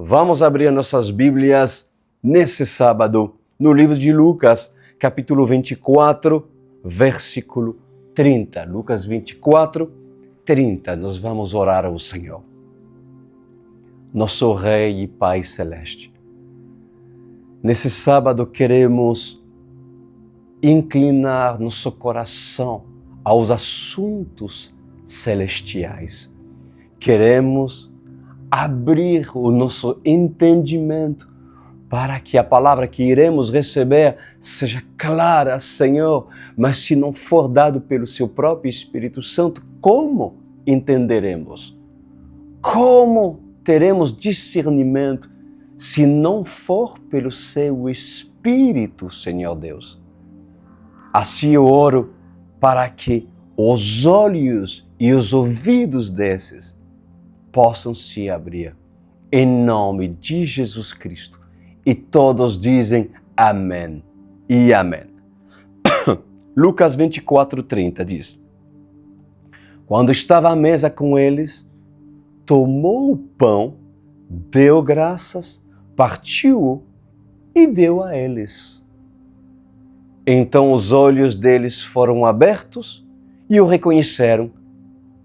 Vamos abrir nossas Bíblias nesse sábado no livro de Lucas, capítulo 24, versículo 30. Lucas 24, 30. Nós vamos orar ao Senhor. Nosso Rei e Pai Celeste, nesse sábado queremos inclinar nosso coração aos assuntos celestiais. Queremos abrir o nosso entendimento para que a palavra que iremos receber seja clara, Senhor, mas se não for dado pelo Seu próprio Espírito Santo, como entenderemos? Como teremos discernimento se não for pelo Seu Espírito, Senhor Deus? Assim eu oro para que os olhos e os ouvidos desses possam se abrir, em nome de Jesus Cristo. E todos dizem amém e amém. Lucas 24, 30 diz: quando estava à mesa com eles, tomou o pão, deu graças, partiu-o e deu a eles. Então os olhos deles foram abertos e o reconheceram,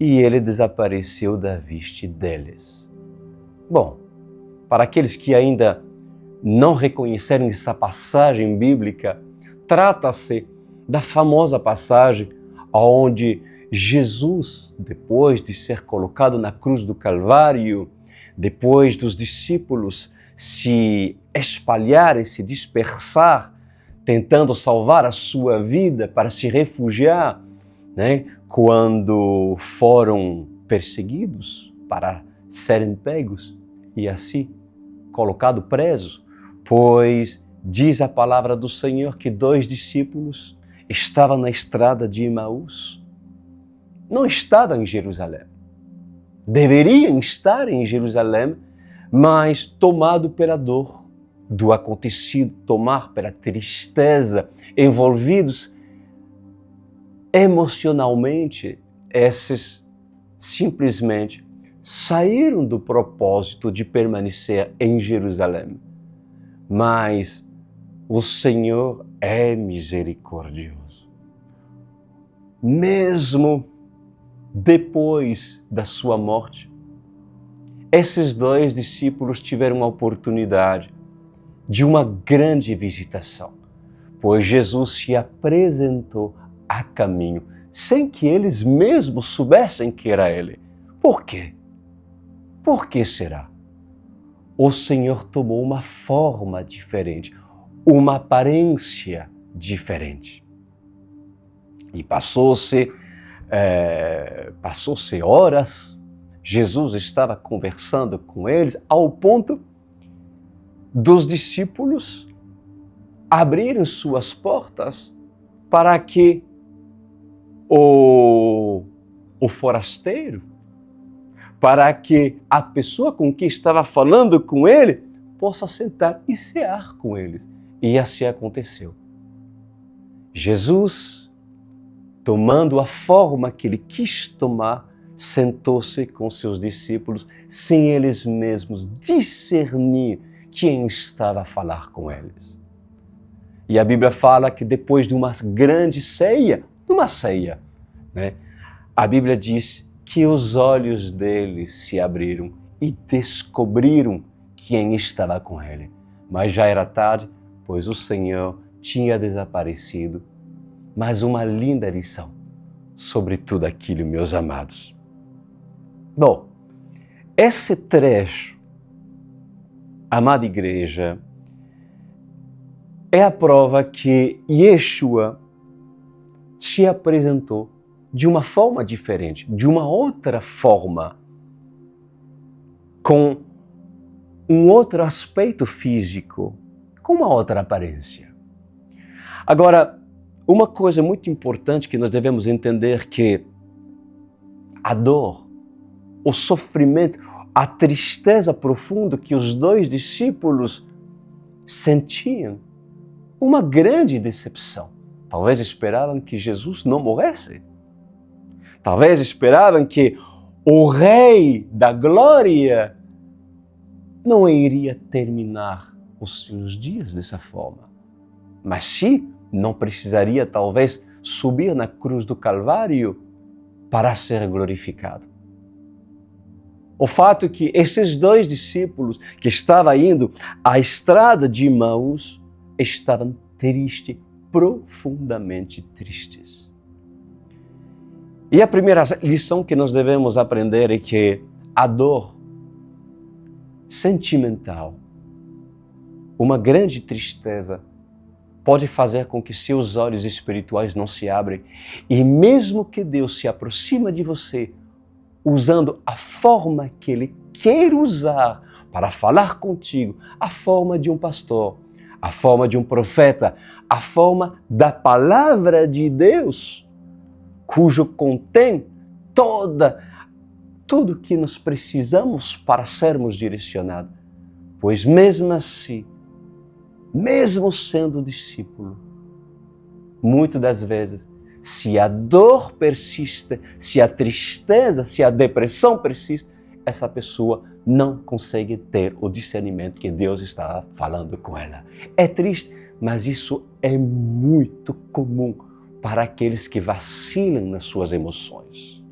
e ele desapareceu da vista deles. Bom, para aqueles que ainda não reconheceram essa passagem bíblica, trata-se da famosa passagem onde Jesus, depois de ser colocado na cruz do Calvário, depois dos discípulos se espalharem, se dispersar, tentando salvar a sua vida para se refugiar, quando foram perseguidos para serem pegos e assim colocados presos, pois diz a palavra do Senhor que 2 discípulos estavam na estrada de Emaús. Não estavam em Jerusalém. Deveriam estar em Jerusalém, mas tomado pela dor do acontecido, tomar pela tristeza, envolvidos emocionalmente, esses simplesmente saíram do propósito de permanecer em Jerusalém. Mas o Senhor é misericordioso. Mesmo depois da sua morte, esses 2 discípulos tiveram a oportunidade de uma grande visitação, pois Jesus se apresentou a caminho, sem que eles mesmos soubessem que era Ele. Por quê? Por que será? O Senhor tomou uma forma diferente, uma aparência diferente. E passou-se horas, Jesus estava conversando com eles, ao ponto dos discípulos abrirem suas portas para que o forasteiro, para que a pessoa com quem estava falando com ele possa sentar e cear com eles. E assim aconteceu. Jesus, tomando a forma que ele quis tomar, sentou-se com seus discípulos, sem eles mesmos discernir quem estava a falar com eles. E a Bíblia fala que depois de uma grande ceia, a Bíblia diz que os olhos deles se abriram e descobriram quem estava com ele. Mas já era tarde, pois o Senhor tinha desaparecido. Mas uma linda lição sobre tudo aquilo, meus amados. Bom, esse trecho, amada igreja, é a prova que Yeshua se apresentou de uma forma diferente, de uma outra forma, com um outro aspecto físico, com uma outra aparência. Agora, uma coisa muito importante que nós devemos entender que a dor, o sofrimento, a tristeza profunda que os 2 discípulos sentiam, uma grande decepção. Talvez esperavam que Jesus não morresse. Talvez esperavam que o Rei da Glória não iria terminar os seus dias dessa forma. Mas sim, não precisaria talvez subir na cruz do Calvário para ser glorificado. O fato é que esses dois discípulos que estavam indo à estrada de Emaús estavam tristes, profundamente tristes. E a primeira lição que nós devemos aprender é que a dor sentimental, uma grande tristeza, pode fazer com que seus olhos espirituais não se abrem. E mesmo que Deus se aproxima de você, usando a forma que Ele quer usar para falar contigo, a forma de um pastor, a forma de um profeta, a forma da palavra de Deus, cujo contém tudo que nós precisamos para sermos direcionados. Pois mesmo assim, mesmo sendo discípulo, muitas das vezes, se a dor persiste, se a tristeza, se a depressão persiste, essa pessoa não consegue ter o discernimento que Deus está falando com ela. É triste, mas isso é muito comum para aqueles que vacilam nas suas emoções.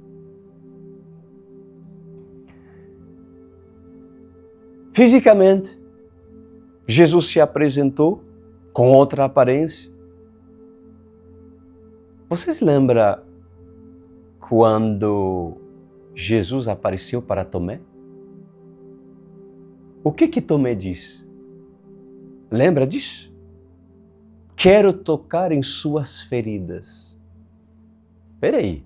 Fisicamente, Jesus se apresentou com outra aparência. Vocês lembram quando Jesus apareceu para Tomé? O que Tomé disse? Lembra disso? Quero tocar em suas feridas. Espera aí,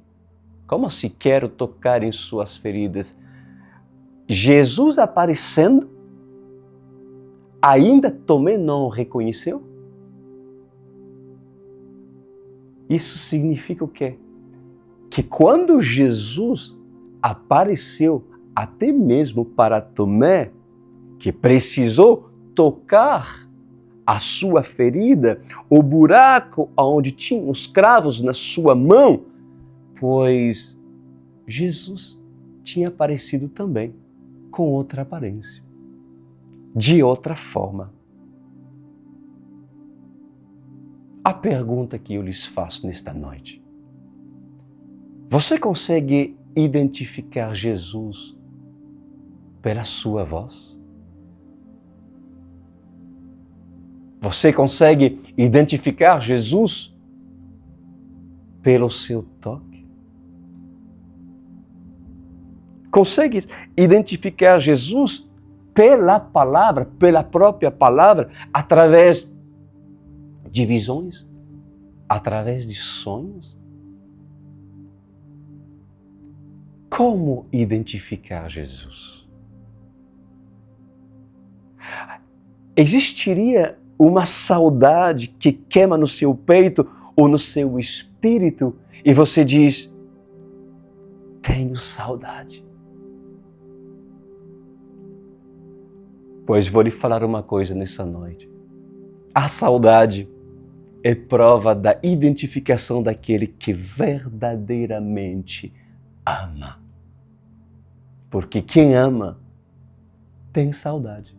como assim quero tocar em suas feridas? Jesus aparecendo, ainda Tomé não o reconheceu? Isso significa o quê? Que quando Jesus apareceu até mesmo para Tomé, que precisou tocar a sua ferida, o buraco onde tinha os cravos na sua mão, pois Jesus tinha aparecido também com outra aparência, de outra forma. A pergunta que eu lhes faço nesta noite: você consegue identificar Jesus pela sua voz? Você consegue identificar Jesus pelo seu toque? Consegue identificar Jesus pela palavra, pela própria palavra, através de visões, através de sonhos? Como identificar Jesus? Existiria uma saudade que queima no seu peito ou no seu espírito e você diz: tenho saudade? Pois vou lhe falar uma coisa nessa noite. A saudade é prova da identificação daquele que verdadeiramente ama. Porque quem ama tem saudade.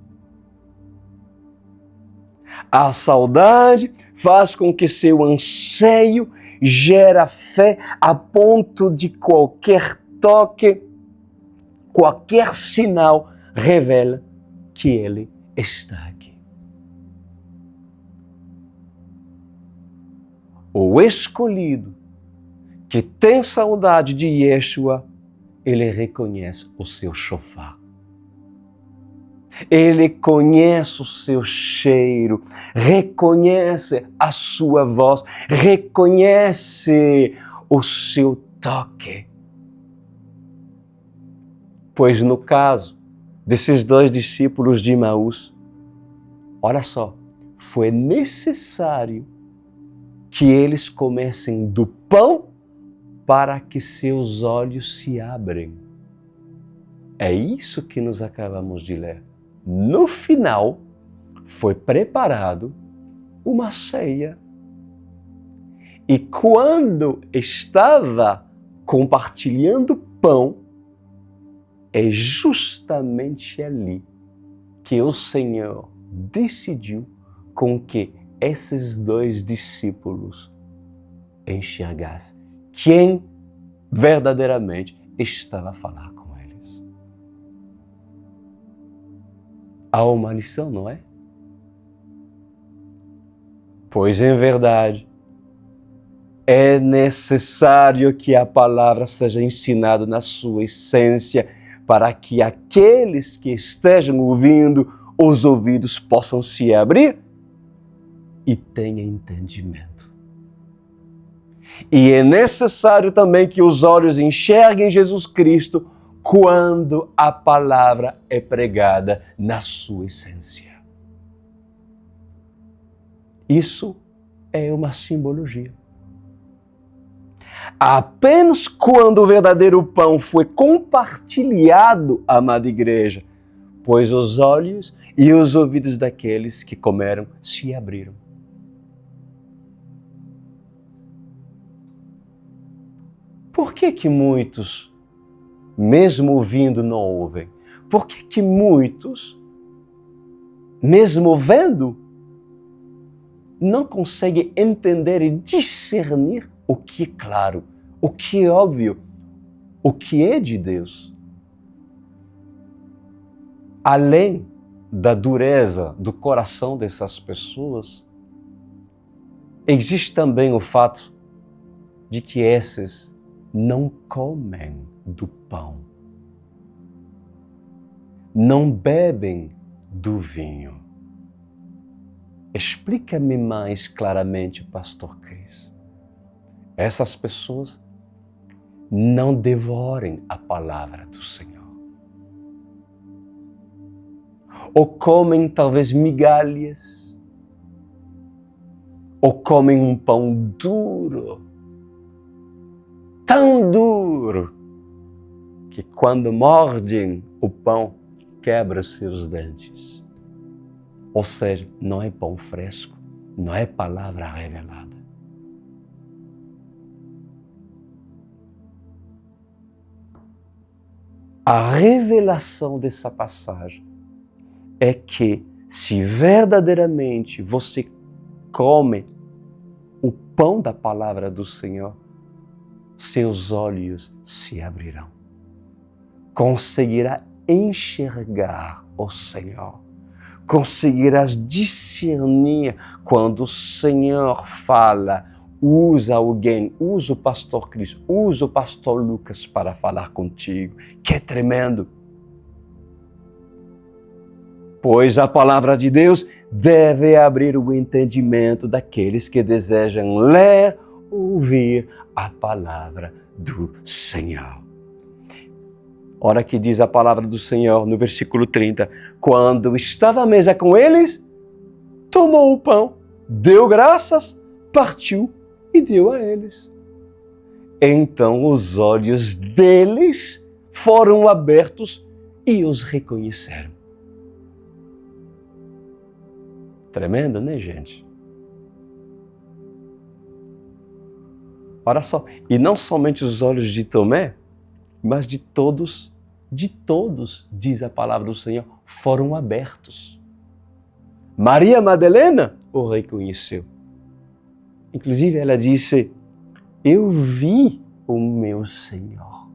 A saudade faz com que seu anseio gere fé a ponto de qualquer toque, qualquer sinal revela que Ele está aqui. O escolhido que tem saudade de Yeshua, ele reconhece o seu shofar. Ele conhece o seu cheiro, reconhece a sua voz, reconhece o seu toque. Pois no caso desses dois discípulos de Emaús, olha só, foi necessário que eles comessem do pão para que seus olhos se abrem. É isso que nós acabamos de ler. No final, foi preparado uma ceia. E quando estava compartilhando pão, é justamente ali que o Senhor decidiu com que esses dois discípulos enxergassem quem verdadeiramente estava a falar com eles. Há uma lição, não é? Pois, em verdade, é necessário que a palavra seja ensinada na sua essência para que aqueles que estejam ouvindo, os ouvidos possam se abrir e tenham entendimento. E é necessário também que os olhos enxerguem Jesus Cristo quando a palavra é pregada na sua essência. Isso é uma simbologia. Apenas quando o verdadeiro pão foi compartilhado, amada igreja, pois os olhos e os ouvidos daqueles que comeram se abriram. Por que muitos, mesmo ouvindo, não ouvem? Por que muitos, mesmo vendo, não conseguem entender e discernir o que é claro, o que é óbvio, o que é de Deus? Além da dureza do coração dessas pessoas, existe também o fato de que esses não comem do pão, não bebem do vinho. Explica-me mais claramente, Pastor Cris. Essas pessoas não devorem a palavra do Senhor. Ou comem talvez migalhas, ou comem um pão duro, tão duro, que quando mordem o pão, quebra seus dentes. Ou seja, não é pão fresco, não é palavra revelada. A revelação dessa passagem é que se verdadeiramente você come o pão da palavra do Senhor, seus olhos se abrirão. Conseguirá enxergar o Senhor. Conseguirás discernir quando o Senhor fala, usa alguém, usa o pastor Cris, usa o pastor Lucas para falar contigo, que é tremendo. Pois a palavra de Deus deve abrir o entendimento daqueles que desejam ler, ouvir a palavra do Senhor. Ora que diz a palavra do Senhor no versículo 30, quando estava à mesa com eles, tomou o pão, deu graças, partiu e deu a eles. Então os olhos deles foram abertos e os reconheceram. Tremendo, né, gente? Olha só, e não somente os olhos de Tomé, mas de todos, diz a palavra do Senhor, foram abertos. Maria Madalena o reconheceu. Inclusive ela disse, eu vi o meu Senhor.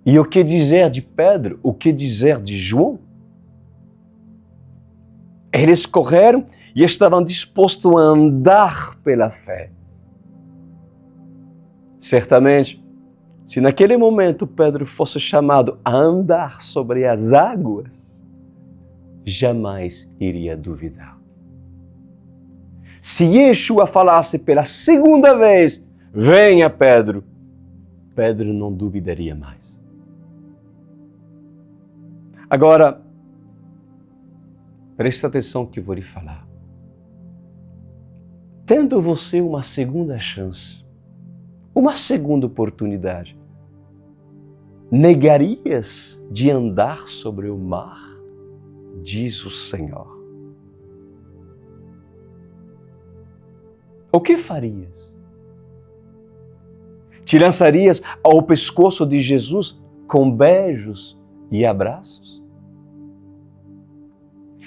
E o que dizer de Pedro? O que dizer de João? Eles correram e estavam dispostos a andar pela fé. Certamente, se naquele momento Pedro fosse chamado a andar sobre as águas, jamais iria duvidar. Se Yeshua falasse pela segunda vez, venha Pedro, Pedro não duvidaria mais. Agora, preste atenção que eu vou lhe falar. Tendo você uma segunda chance, uma segunda oportunidade, negarias de andar sobre o mar? Diz o Senhor. O que farias? Te lançarias ao pescoço de Jesus com beijos e abraços?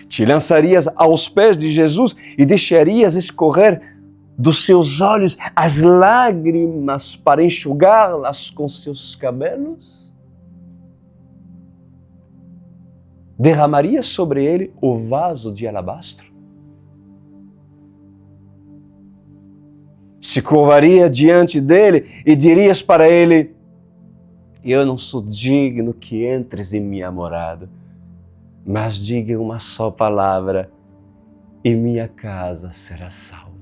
Te lançarias aos pés de Jesus e deixarias escorrer dos seus olhos as lágrimas para enxugá-las com seus cabelos? Derramarias sobre ele o vaso de alabastro? Se curvaria diante dele e dirias para ele: eu não sou digno que entres em minha morada, mas diga uma só palavra e minha casa será salva.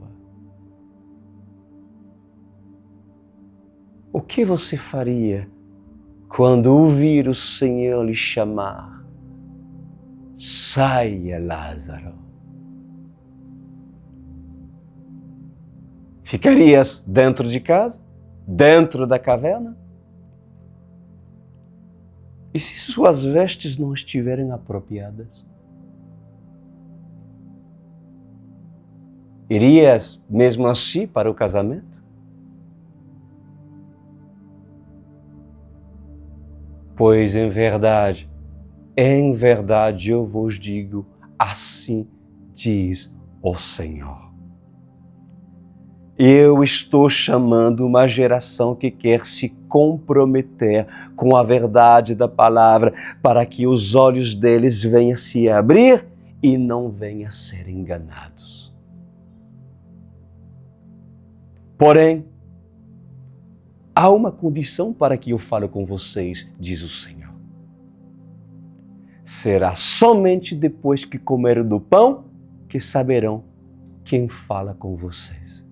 O que você faria quando ouvir o Senhor lhe chamar? Saia, Lázaro. Ficarias dentro de casa? Dentro da caverna? E se suas vestes não estiverem apropriadas? Irias mesmo assim para o casamento? Pois em verdade eu vos digo, assim diz o Senhor. Eu estou chamando uma geração que quer se comprometer com a verdade da palavra para que os olhos deles venham se abrir e não venham a ser enganados. Porém, há uma condição para que eu fale com vocês, diz o Senhor. Será somente depois que comerem do pão que saberão quem fala com vocês.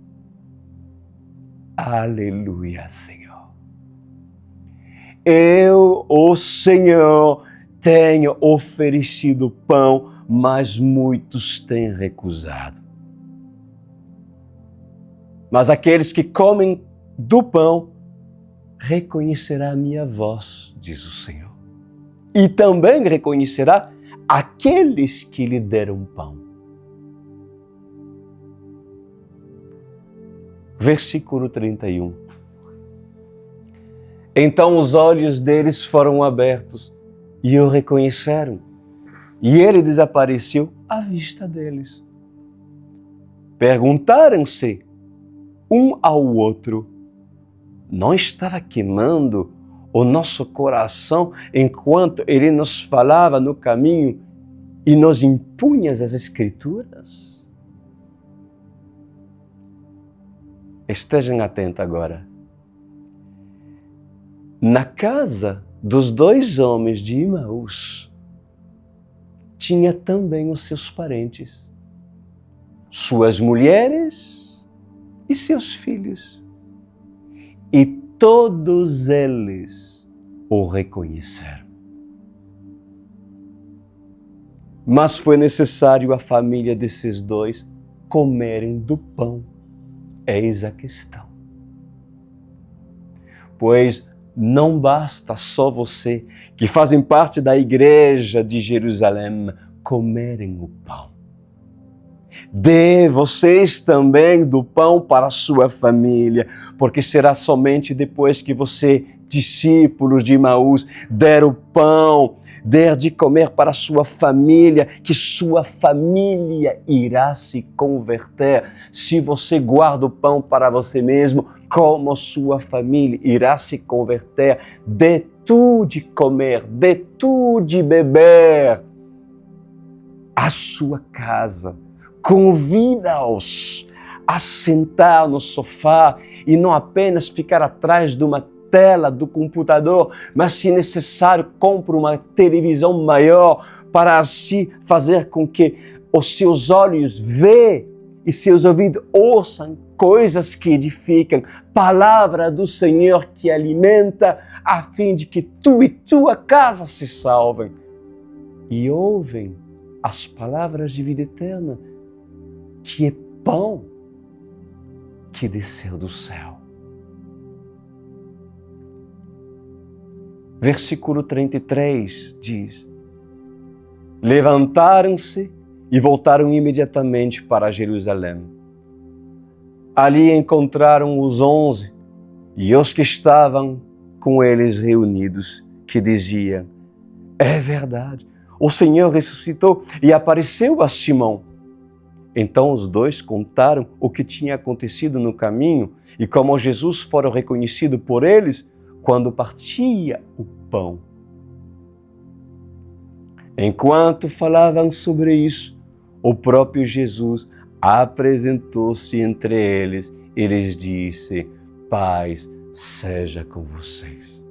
Aleluia, Senhor. Eu, o Senhor, tenho oferecido pão, mas muitos têm recusado. Mas aqueles que comem do pão reconhecerá a minha voz, diz o Senhor. E também reconhecerá aqueles que lhe deram pão. Versículo 31. Então os olhos deles foram abertos e o reconheceram. E ele desapareceu à vista deles. Perguntaram-se um ao outro: não estava queimando o nosso coração enquanto ele nos falava no caminho e nos impunha as Escrituras? Estejam atentos agora. Na casa dos dois homens de Emaús, tinha também os seus parentes, suas mulheres e seus filhos. E todos eles o reconheceram. Mas foi necessário a família desses dois comerem do pão. Eis a questão. Pois não basta só você, que fazem parte da igreja de Jerusalém, comerem o pão. Dê vocês também do pão para a sua família, porque será somente depois que você, discípulos de Emaús, der o pão, der de comer para a sua família, que sua família irá se converter. Se você guarda o pão para você mesmo, como sua família irá se converter? Dê tu de comer, dê tu de beber à sua casa. Convida-os a sentar no sofá e não apenas ficar atrás de uma tela do computador, mas se necessário, compre uma televisão maior para assim fazer com que os seus olhos vejam e seus ouvidos ouçam coisas que edificam, palavra do Senhor que alimenta, a fim de que tu e tua casa se salvem. E ouvem as palavras de vida eterna, que é pão que desceu do céu. Versículo 33 diz: levantaram-se e voltaram imediatamente para Jerusalém. Ali encontraram os 11 e os que estavam com eles reunidos, que diziam: É verdade. O Senhor ressuscitou e apareceu a Simão. Então os dois contaram o que tinha acontecido no caminho e como Jesus fora reconhecido por eles quando partia o pão. Enquanto falavam sobre isso, o próprio Jesus apresentou-se entre eles e lhes disse: paz seja com vocês.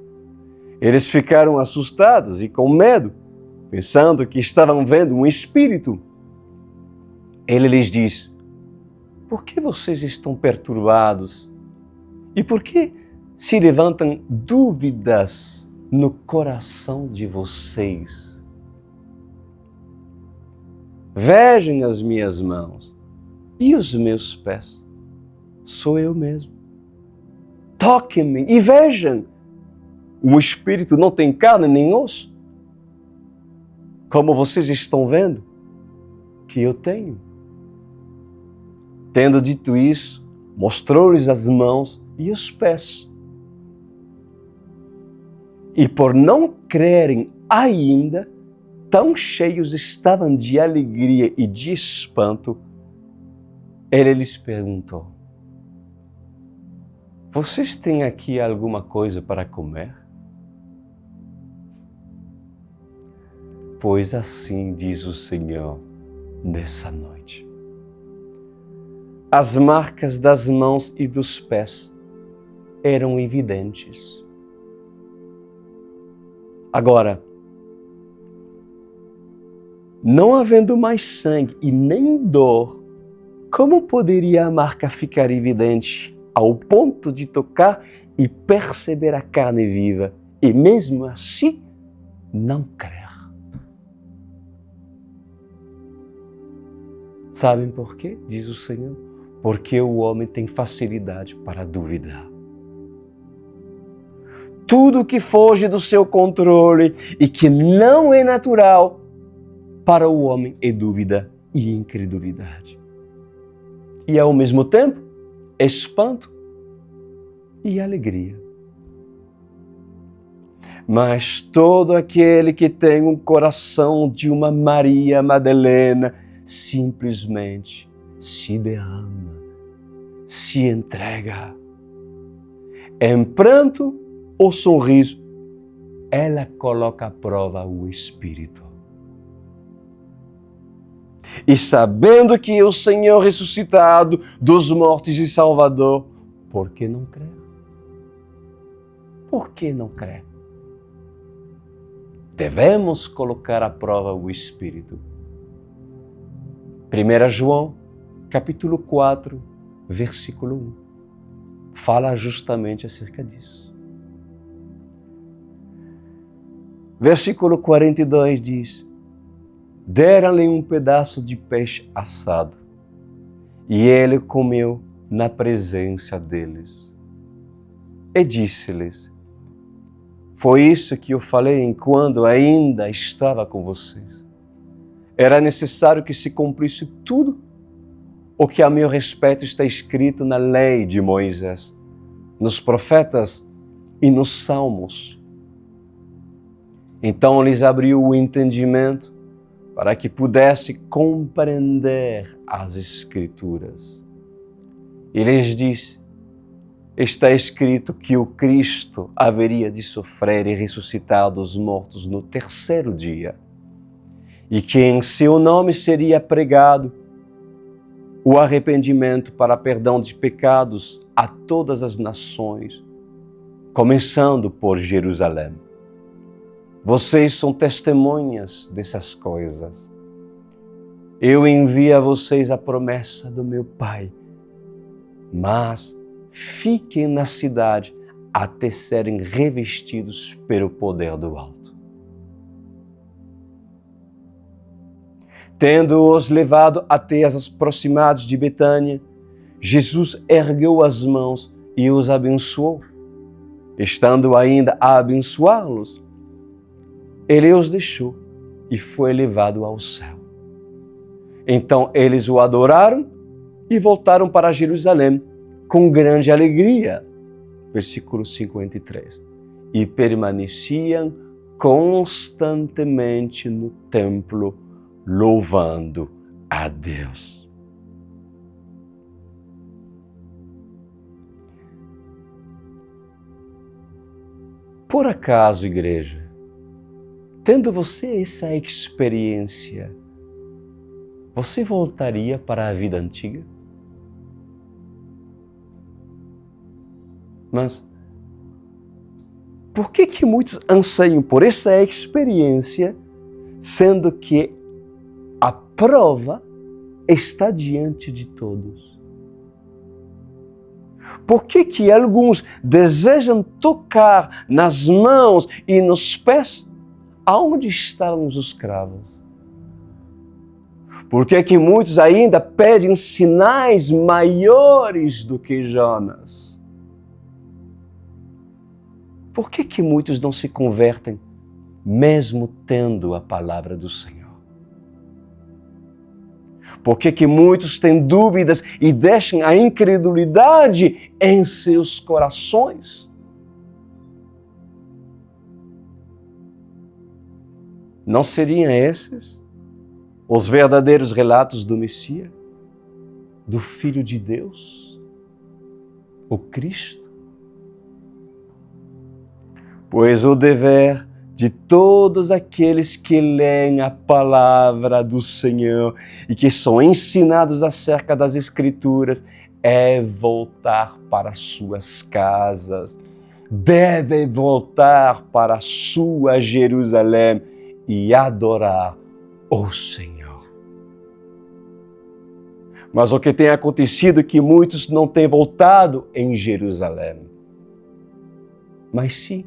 Eles ficaram assustados e com medo, pensando que estavam vendo um espírito. Ele lhes disse: por que vocês estão perturbados? E por que se levantam dúvidas no coração de vocês? Vejam as minhas mãos e os meus pés. Sou eu mesmo. Toquem-me e vejam. O espírito não tem carne nem osso, como vocês estão vendo que eu tenho. Tendo dito isso, mostrou-lhes as mãos e os pés. E por não crerem ainda, tão cheios estavam de alegria e de espanto, ele lhes perguntou: vocês têm aqui alguma coisa para comer? Pois assim diz o Senhor nessa noite. As marcas das mãos e dos pés eram evidentes. Agora, não havendo mais sangue e nem dor, como poderia a marca ficar evidente ao ponto de tocar e perceber a carne viva e mesmo assim não crer? Sabem por quê? Diz o Senhor. Porque o homem tem facilidade para duvidar. Tudo que foge do seu controle e que não é natural para o homem é dúvida e incredulidade. E ao mesmo tempo, espanto e alegria. Mas todo aquele que tem um coração de uma Maria Madalena simplesmente se derrama, se entrega. Em pranto ou sorriso, ela coloca à prova o Espírito. E sabendo que o Senhor ressuscitado dos mortos e Salvador, por que não crer? Por que não crer? Devemos colocar à prova o Espírito. 1 João, capítulo 4, versículo 1, fala justamente acerca disso. Versículo 42 diz: deram-lhe um pedaço de peixe assado, e ele comeu na presença deles. E disse-lhes: foi isso que eu falei enquanto ainda estava com vocês. Era necessário que se cumprisse tudo o que a meu respeito está escrito na lei de Moisés, nos profetas e nos salmos. Então lhes abriu o entendimento para que pudesse compreender as Escrituras. E lhes disse: está escrito que o Cristo haveria de sofrer e ressuscitar dos mortos no terceiro dia, e que em seu nome seria pregado o arrependimento para perdão de pecados a todas as nações, começando por Jerusalém. Vocês são testemunhas dessas coisas. Eu envio a vocês a promessa do meu Pai, mas fiquem na cidade até serem revestidos pelo poder do alto. Tendo-os levado até as proximidades de Betânia, Jesus ergueu as mãos e os abençoou. Estando ainda a abençoá-los, ele os deixou e foi levado ao céu. Então eles o adoraram e voltaram para Jerusalém com grande alegria. Versículo 53. E permaneciam constantemente no templo, louvando a Deus. Por acaso, igreja, tendo você essa experiência, você voltaria para a vida antiga? Mas por que muitos anseiam por essa experiência, sendo que a prova está diante de todos? Por que alguns desejam tocar nas mãos e nos pés aonde estão os escravos? Por que muitos ainda pedem sinais maiores do que Jonas? Por que muitos não se convertem, mesmo tendo a palavra do Senhor? Por que muitos têm dúvidas e deixam a incredulidade em seus corações? Não seriam esses os verdadeiros relatos do Messias, do Filho de Deus, o Cristo? Pois o dever de todos aqueles que leem a palavra do Senhor e que são ensinados acerca das Escrituras é voltar para suas casas, deve voltar para a sua Jerusalém e adorar o Senhor. Mas o que tem acontecido é que muitos não têm voltado em Jerusalém, mas sim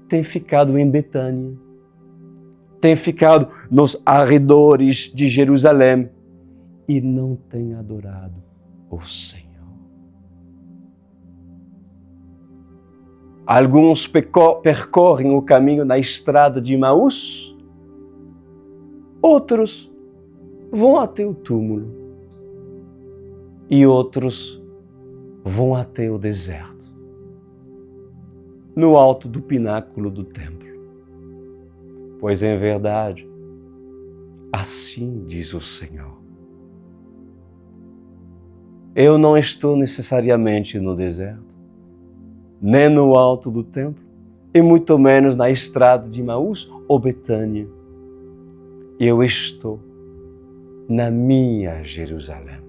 têm ficado em Betânia, têm ficado nos arredores de Jerusalém e não têm adorado o Senhor. Alguns percorrem o caminho na estrada de Emaús, outros vão até o túmulo e outros vão até o deserto, no alto do pináculo do templo. Pois em verdade, assim diz o Senhor: eu não estou necessariamente no deserto, nem no alto do templo, e muito menos na estrada de Emaús ou Betânia. Eu estou na minha Jerusalém.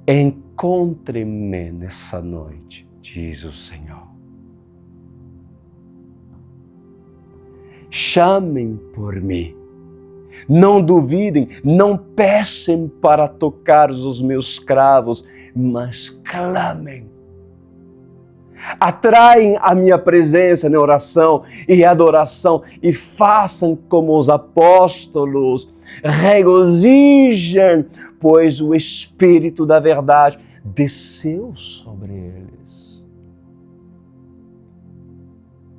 Encontre-me nessa noite, diz o Senhor. Chamem por mim. Não duvidem, não peçam para tocar os meus cravos, mas clamem. Atraem a minha presença na oração e adoração e façam como os apóstolos, regozijem, pois o Espírito da verdade desceu sobre eles.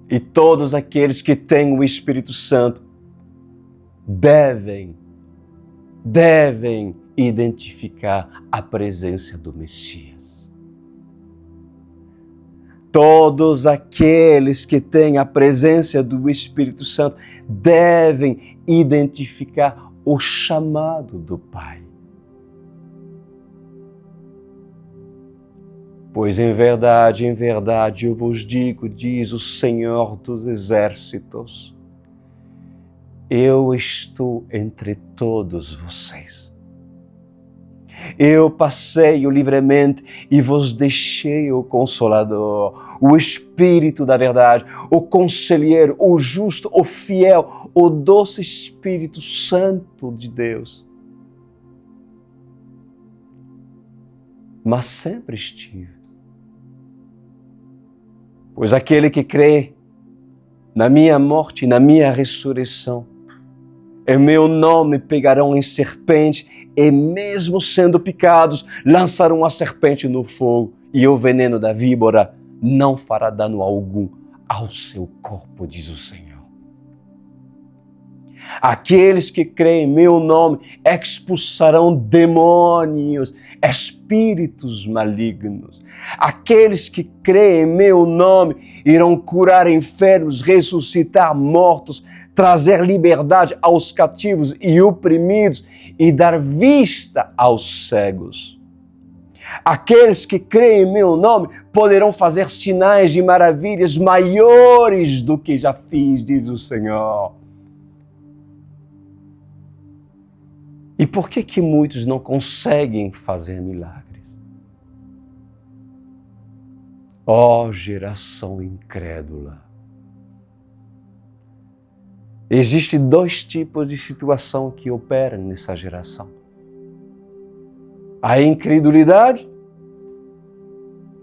E todos aqueles que têm o Espírito Santo devem identificar a presença do Messias. Todos aqueles que têm a presença do Espírito Santo devem identificar o chamado do Pai. Pois em verdade, eu vos digo, diz o Senhor dos Exércitos, eu estou entre todos vocês. Eu passeio livremente e vos deixei o Consolador, o Espírito da verdade, o Conselheiro, o Justo, o Fiel, o doce Espírito Santo de Deus. Mas sempre estive. Pois aquele que crê na minha morte e na minha ressurreição, em meu nome pegarão em serpente e mesmo sendo picados, lançarão a serpente no fogo e o veneno da víbora não fará dano algum ao seu corpo, diz o Senhor. Aqueles que creem em meu nome expulsarão demônios, espíritos malignos. Aqueles que creem em meu nome irão curar enfermos, ressuscitar mortos, trazer liberdade aos cativos e oprimidos e dar vista aos cegos. Aqueles que creem em meu nome poderão fazer sinais e maravilhas maiores do que já fiz, diz o Senhor. E por que muitos não conseguem fazer milagres? Ó geração incrédula! Existem dois tipos de situação que operam nessa geração. A incredulidade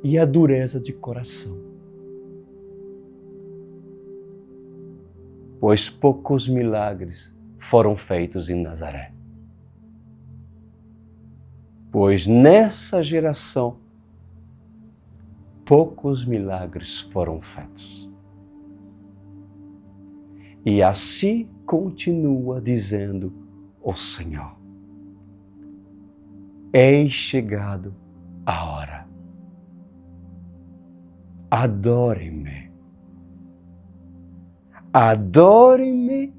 e a dureza de coração. Pois poucos milagres foram feitos em Nazaré. Pois nessa geração, poucos milagres foram feitos. E assim continua dizendo o Senhor. Eis chegado a hora. Adorem-me. Adorem-me,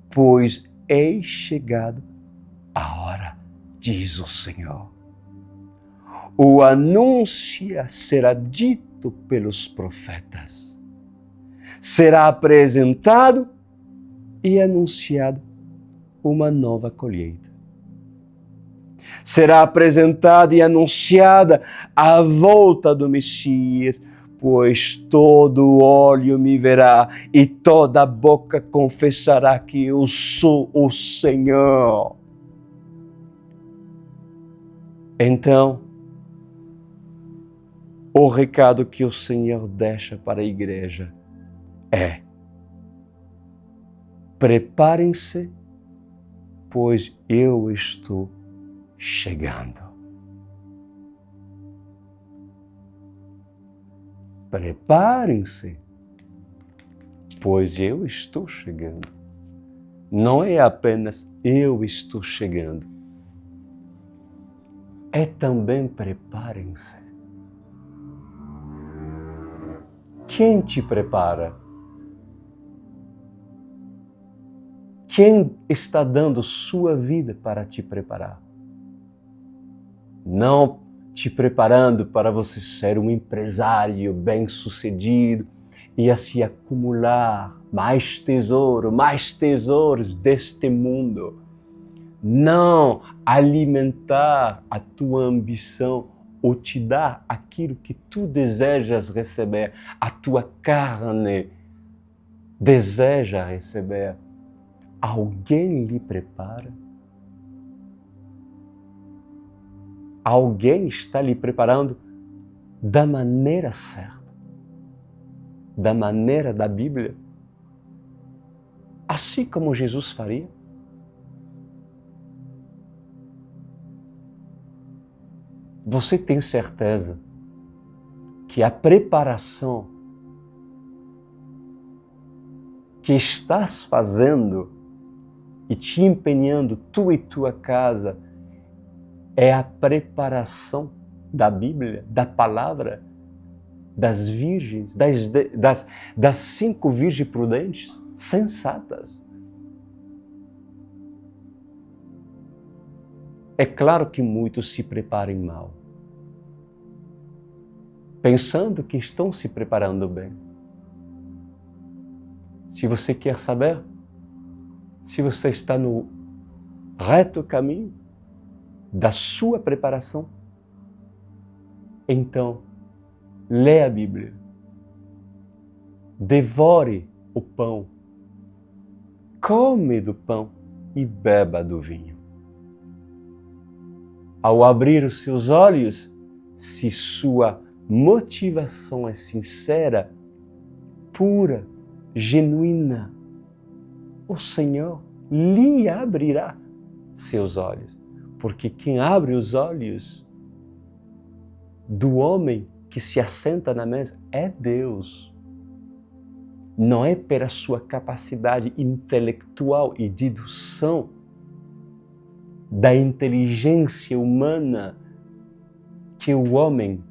pois eis chegado a hora, diz o Senhor. O anúncio será dito pelos profetas. Será apresentado e anunciado uma nova colheita. Será apresentada e anunciada a volta do Messias, pois todo olho me verá e toda boca confessará que eu sou o Senhor. Então, o recado que o Senhor deixa para a igreja é: preparem-se, pois eu estou chegando. Preparem-se, pois eu estou chegando. Não é apenas eu estou chegando. É também preparem-se. Quem te prepara? Quem está dando sua vida para te preparar? Não te preparando para você ser um empresário bem-sucedido e assim acumular mais tesouros deste mundo. Não alimentar a tua ambição ou te dar aquilo que tu desejas receber, a tua carne deseja receber. Alguém lhe prepara? Alguém está lhe preparando da maneira certa, da maneira da Bíblia, assim como Jesus faria? Você tem certeza que a preparação que estás fazendo e te empenhando, tu e tua casa, é a preparação da Bíblia, da palavra, das virgens, das 5 virgens prudentes, sensatas? É claro que muitos se preparem mal, pensando que estão se preparando bem. Se você quer saber se você está no reto caminho da sua preparação, então lê a Bíblia, devore o pão, come do pão e beba do vinho. Ao abrir os seus olhos, se sua motivação é sincera, pura, genuína, o Senhor lhe abrirá seus olhos. Porque quem abre os olhos do homem que se assenta na mesa é Deus. Não é pela sua capacidade intelectual e dedução da inteligência humana porque o homem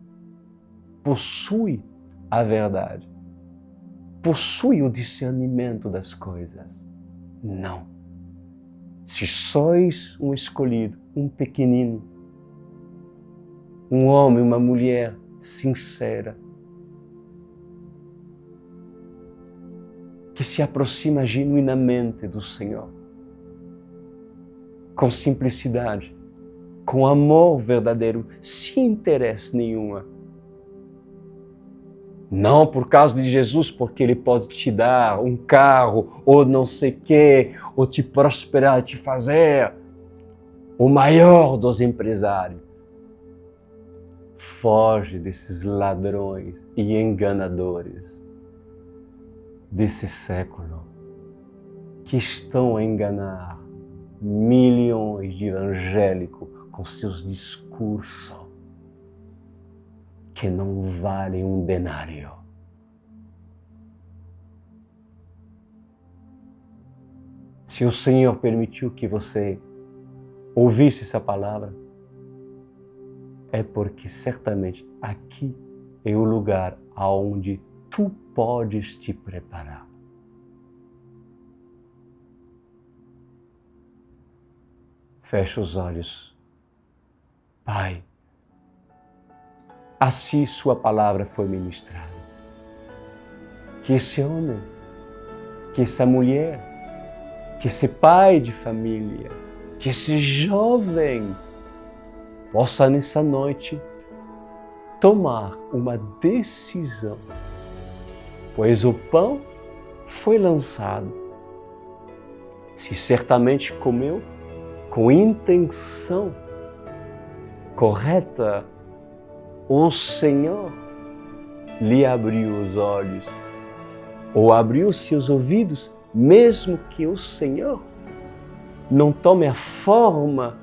possui a verdade, possui o discernimento das coisas. Não. Se sois um escolhido, um pequenino, um homem, uma mulher sincera, que se aproxima genuinamente do Senhor, com simplicidade, com amor verdadeiro, sem interesse nenhuma. Não por causa de Jesus, porque Ele pode te dar um carro, ou não sei o quê, ou te prosperar, te fazer o maior dos empresários. Foge desses ladrões e enganadores desse século que estão a enganar milhões de evangélicos com seus discursos que não valem um denário. Se o Senhor permitiu que você ouvisse essa palavra, é porque certamente aqui é o lugar aonde tu podes te preparar. Fecha os olhos. Pai, assim sua palavra foi ministrada. Que esse homem, que essa mulher, que esse pai de família, que esse jovem possa nessa noite tomar uma decisão, pois o pão foi lançado. Se certamente comeu com intenção correta, o Senhor lhe abriu os olhos, ou abriu seus ouvidos, mesmo que o Senhor não tome a forma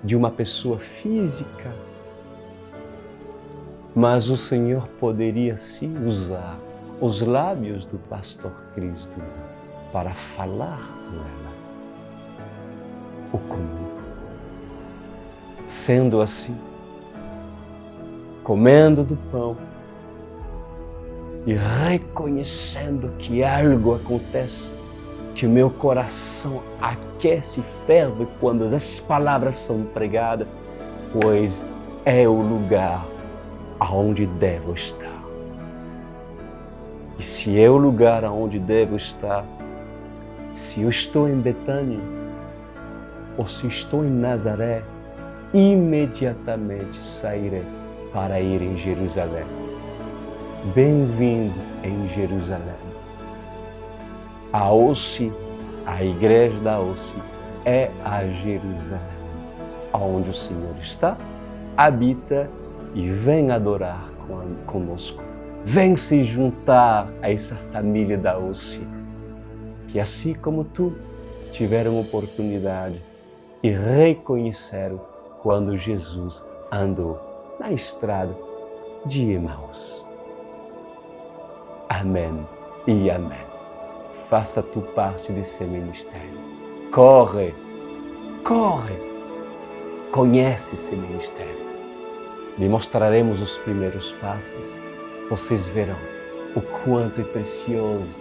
de uma pessoa física, mas o Senhor poderia sim usar os lábios do pastor Cristo para falar com ela, ou comigo. Sendo assim, comendo do pão e reconhecendo que algo acontece, que o meu coração aquece e ferve quando as palavras são pregadas, pois é o lugar aonde devo estar. E se é o lugar aonde devo estar, se eu estou em Betânia ou se estou em Nazaré, imediatamente sairei para ir em Jerusalém. Bem-vindo em Jerusalém. A OSE, a igreja da OSE, é a Jerusalém, onde o Senhor está, habita e vem adorar conosco. Vem se juntar a essa família da OSE, que assim como tu, tiveram oportunidade e reconheceram quando Jesus andou na estrada de Emaús. Amém e amém. Faça tu parte desse ministério. Corre, corre. Conhece esse ministério. Lhe mostraremos os primeiros passos. Vocês verão o quanto é precioso,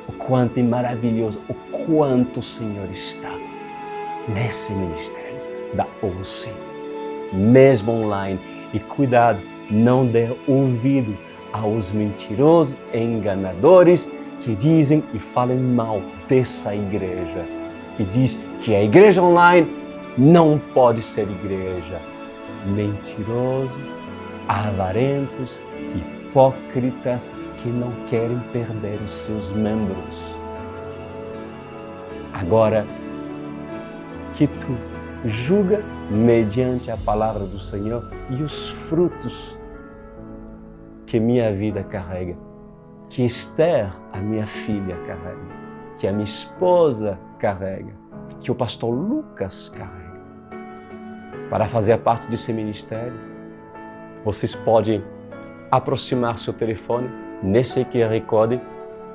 o quanto é maravilhoso, o quanto o Senhor está nesse ministério da OSE, mesmo online. E cuidado, não dê ouvido aos mentirosos e enganadores que dizem e falam mal dessa igreja, e diz que a igreja online não pode ser igreja. Mentirosos, avarentos, hipócritas que não querem perder os seus membros. Agora que tu julga mediante a palavra do Senhor e os frutos que minha vida carrega, que Esther, a minha filha, carrega, que a minha esposa carrega, que o pastor Lucas carrega. Para fazer parte desse ministério, vocês podem aproximar seu telefone nesse QR Code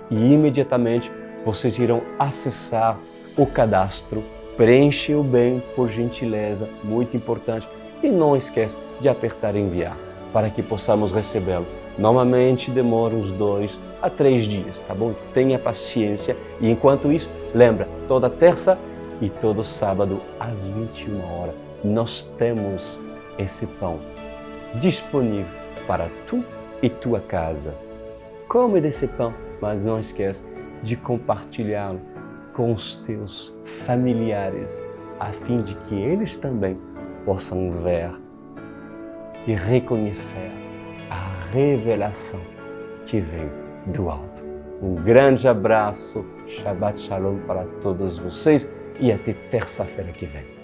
e imediatamente vocês irão acessar o cadastro. Preenche-o bem, por gentileza, muito importante. E não esquece, de apertar enviar, para que possamos recebê-lo. Normalmente demora uns 2 a 3 dias, tá bom? Tenha paciência e enquanto isso, lembra, toda terça e todo sábado às 21 horas, nós temos esse pão disponível para tu e tua casa. Come desse pão, mas não esquece de compartilhá-lo com os teus familiares, a fim de que eles também possam ver e reconhecer a revelação que vem do alto. Um grande abraço, Shabbat Shalom para todos vocês e até terça-feira que vem.